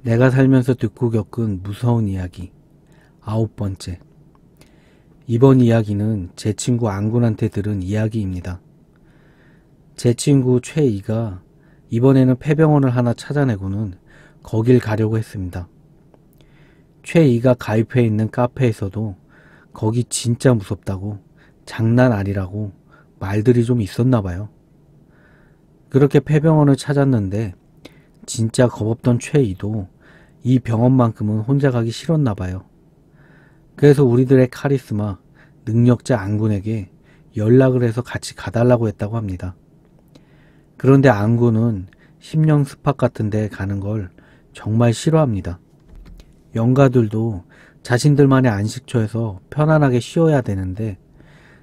내가 살면서 듣고 겪은 무서운 이야기 9번째. 이번 이야기는 제 친구 안군한테 들은 이야기입니다. 제 친구 최이가 이번에는 폐병원을 하나 찾아내고는 거길 가려고 했습니다. 최이가 가입해 있는 카페에서도 거기 진짜 무섭다고, 장난 아니라고 말들이 좀 있었나 봐요. 그렇게 폐병원을 찾았는데 진짜 겁없던 최이도 이 병원만큼은 혼자 가기 싫었나 봐요. 그래서 우리들의 카리스마, 능력자 안군에게 연락을 해서 같이 가달라고 했다고 합니다. 그런데 안군은 심령 스팟 같은 데 가는 걸 정말 싫어합니다. 영가들도 자신들만의 안식처에서 편안하게 쉬어야 되는데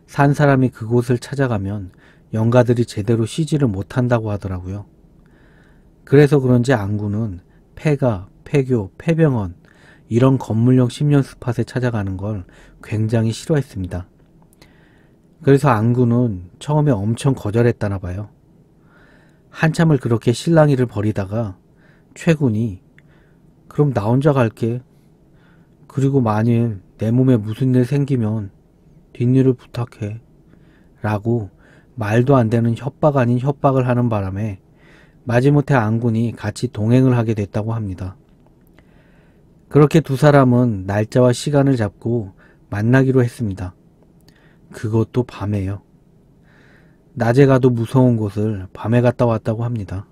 산 사람이 그곳을 찾아가면 영가들이 제대로 쉬지를 못한다고 하더라고요. 그래서 그런지 안군은 폐가, 폐교, 폐병원 이런 건물형 심령 스팟에 찾아가는 걸 굉장히 싫어했습니다. 그래서 안군은 처음에 엄청 거절했다나 봐요. 한참을 그렇게 실랑이를 벌이다가 최군이 그럼 나 혼자 갈게. 그리고 만일 내 몸에 무슨 일 생기면 뒷일을 부탁해. 라고 말도 안 되는 협박 아닌 협박을 하는 바람에 마지못해 안군이 같이 동행을 하게 됐다고 합니다. 그렇게 두 사람은 날짜와 시간을 잡고 만나기로 했습니다. 그것도 밤에요. 낮에 가도 무서운 곳을 밤에 갔다 왔다고 합니다.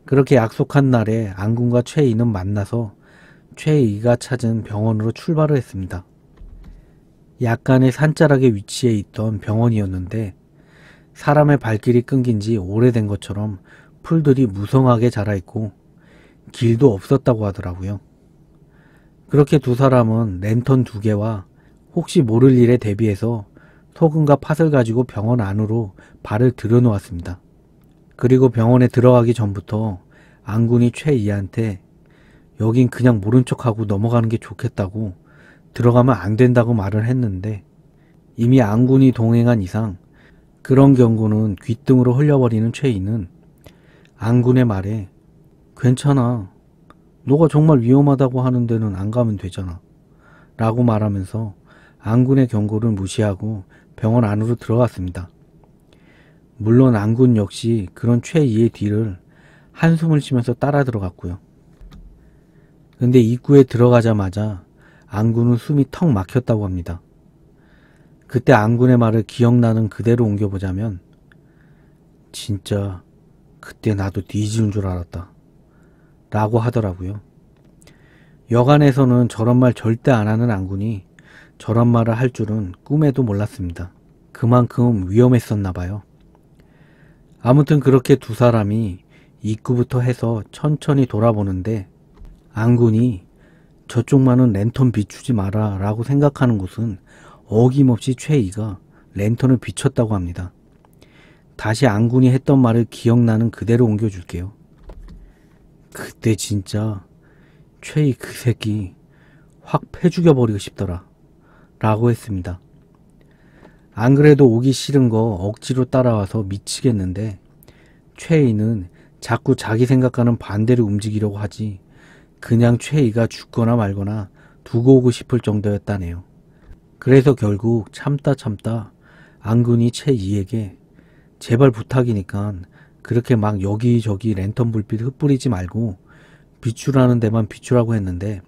그렇게 약속한 날에 안군과 최이는 만나서 최이가 찾은 병원으로 출발을 했습니다. 약간의 산자락에 위치해 있던 병원이었는데 사람의 발길이 끊긴 지 오래된 것처럼 풀들이 무성하게 자라있고 길도 없었다고 하더라고요. 그렇게 두 사람은 랜턴 2개와 혹시 모를 일에 대비해서 소금과 팥을 가지고 병원 안으로 발을 들여놓았습니다. 그리고 병원에 들어가기 전부터 안군이 최이한테 여긴 그냥 모른 척하고 넘어가는 게 좋겠다고, 들어가면 안 된다고 말을 했는데 이미 안군이 동행한 이상 그런 경고는 귓등으로 흘려버리는 최이는 안군의 말에 괜찮아, 너가 정말 위험하다고 하는 데는 안 가면 되잖아 라고 말하면서 안군의 경고를 무시하고 병원 안으로 들어갔습니다. 물론 안군 역시 그런 최이의 뒤를 한숨을 쉬면서 따라 들어갔고요. 근데 입구에 들어가자마자 안군은 숨이 턱 막혔다고 합니다. 그때 안군의 말을 기억나는 그대로 옮겨보자면 진짜 그때 나도 뒤지는 줄 알았다 라고 하더라고요. 여간에서는 저런 말 절대 안 하는 안군이 저런 말을 할 줄은 꿈에도 몰랐습니다. 그만큼 위험했었나 봐요. 아무튼 그렇게 두 사람이 입구부터 해서 천천히 돌아보는데 안군이 저쪽만은 랜턴 비추지 마라 라고 생각하는 곳은 어김없이 최이가 랜턴을 비췄다고 합니다. 다시 안군이 했던 말을 기억나는 그대로 옮겨줄게요. 그때 진짜 최이 그 새끼 확 패 죽여버리고 싶더라 라고 했습니다. 안 그래도 오기 싫은 거 억지로 따라와서 미치겠는데 최이는 자꾸 자기 생각과는 반대로 움직이려고 하지 그냥 최이가 죽거나 말거나 두고 오고 싶을 정도였다네요. 그래서 결국 참다 안군이 최이에게 제발 부탁이니까 그렇게 막 여기저기 랜턴 불빛 흩뿌리지 말고 비추라는 데만 비추라고 했는데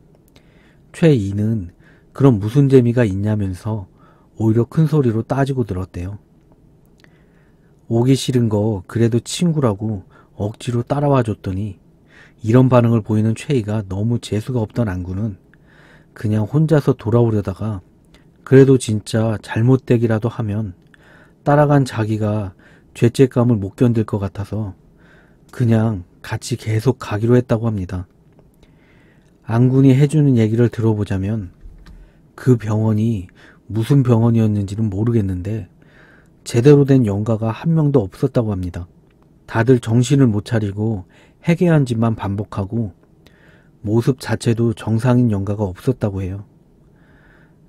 최이는 그럼 무슨 재미가 있냐면서 오히려 큰 소리로 따지고 들었대요. 오기 싫은 거 그래도 친구라고 억지로 따라와 줬더니 이런 반응을 보이는 최이가 너무 재수가 없던 안군은 그냥 혼자서 돌아오려다가 그래도 진짜 잘못되기라도 하면 따라간 자기가 죄책감을 못 견딜 것 같아서 그냥 같이 계속 가기로 했다고 합니다. 안군이 해주는 얘기를 들어보자면 그 병원이 무슨 병원이었는지는 모르겠는데 제대로 된 영가가 한 명도 없었다고 합니다. 다들 정신을 못 차리고 해괴한 짓만 반복하고 모습 자체도 정상인 영가가 없었다고 해요.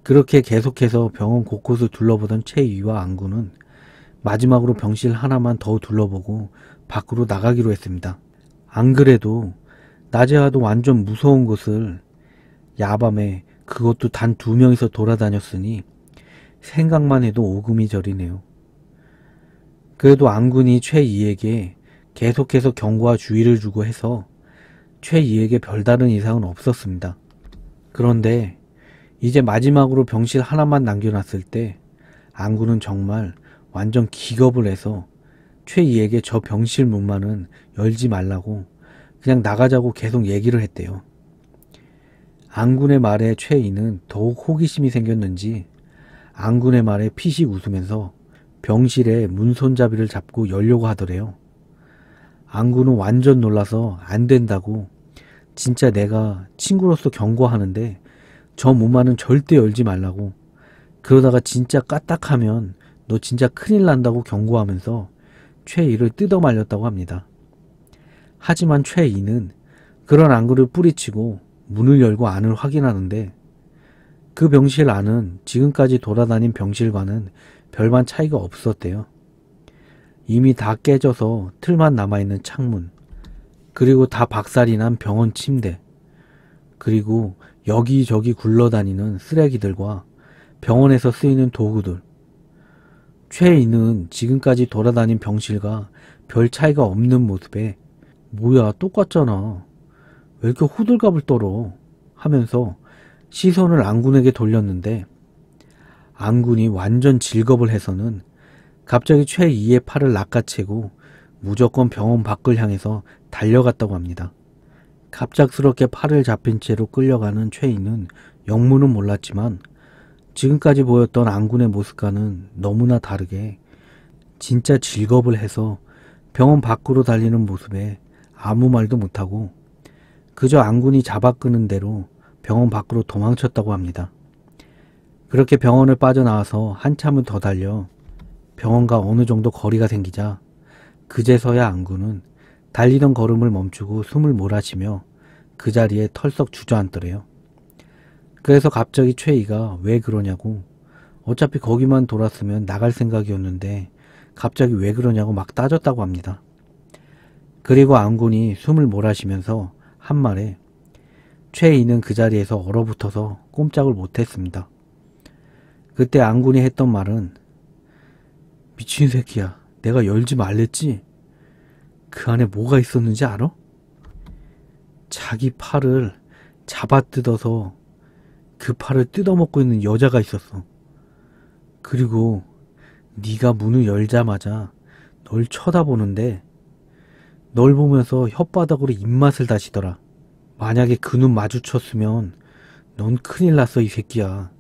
그렇게 계속해서 병원 곳곳을 둘러보던 최이와 안군은 마지막으로 병실 하나만 더 둘러보고 밖으로 나가기로 했습니다. 안 그래도 낮에 와도 완전 무서운 곳을 야밤에 그것도 단 2명이서 돌아다녔으니 생각만 해도 오금이 저리네요. 그래도 안군이 최이에게 계속해서 경고와 주의를 주고 해서 최이에게 별다른 이상은 없었습니다. 그런데 이제 마지막으로 병실 하나만 남겨놨을 때 안군은 정말 완전 기겁을 해서 최이에게 저 병실 문만은 열지 말라고 그냥 나가자고 계속 얘기를 했대요. 안군의 말에 최이는 더욱 호기심이 생겼는지 안군의 말에 피식 웃으면서 병실에 문 손잡이를 잡고 열려고 하더래요. 안군은 완전 놀라서 안 된다고, 진짜 내가 친구로서 경고하는데 저 문만은 절대 열지 말라고, 그러다가 진짜 까딱하면 너 진짜 큰일 난다고 경고하면서 최이를 뜯어 말렸다고 합니다. 하지만 최이는 그런 안구를 뿌리치고 문을 열고 안을 확인하는데 그 병실 안은 지금까지 돌아다닌 병실과는 별반 차이가 없었대요. 이미 다 깨져서 틀만 남아있는 창문, 그리고 다 박살이 난 병원 침대, 그리고 여기저기 굴러다니는 쓰레기들과 병원에서 쓰이는 도구들. 최이는 지금까지 돌아다닌 병실과 별 차이가 없는 모습에 뭐야 똑같잖아, 왜 이렇게 호들갑을 떨어 하면서 시선을 안군에게 돌렸는데 안군이 완전 질겁을 해서는 갑자기 최이의 팔을 낚아채고 무조건 병원 밖을 향해서 달려갔다고 합니다. 갑작스럽게 팔을 잡힌 채로 끌려가는 최이는 영문은 몰랐지만 지금까지 보였던 안군의 모습과는 너무나 다르게 진짜 질겁을 해서 병원 밖으로 달리는 모습에 아무 말도 못하고 그저 안군이 잡아 끄는 대로 병원 밖으로 도망쳤다고 합니다. 그렇게 병원을 빠져나와서 한참을 더 달려 병원과 어느 정도 거리가 생기자 그제서야 안군은 달리던 걸음을 멈추고 숨을 몰아쉬며 그 자리에 털썩 주저앉더래요. 그래서 갑자기 최이가 왜 그러냐고, 어차피 거기만 돌았으면 나갈 생각이었는데 갑자기 왜 그러냐고 막 따졌다고 합니다. 그리고 안군이 숨을 몰아쉬면서 한 말에 최이는 그 자리에서 얼어붙어서 꼼짝을 못했습니다. 그때 안군이 했던 말은 미친 새끼야, 내가 열지 말랬지? 그 안에 뭐가 있었는지 알아? 자기 팔을 잡아뜯어서 그 팔을 뜯어먹고 있는 여자가 있었어. 그리고 네가 문을 열자마자 널 쳐다보는데 널 보면서 혓바닥으로 입맛을 다시더라. 만약에 그 눈 마주쳤으면 넌 큰일 났어 이 새끼야.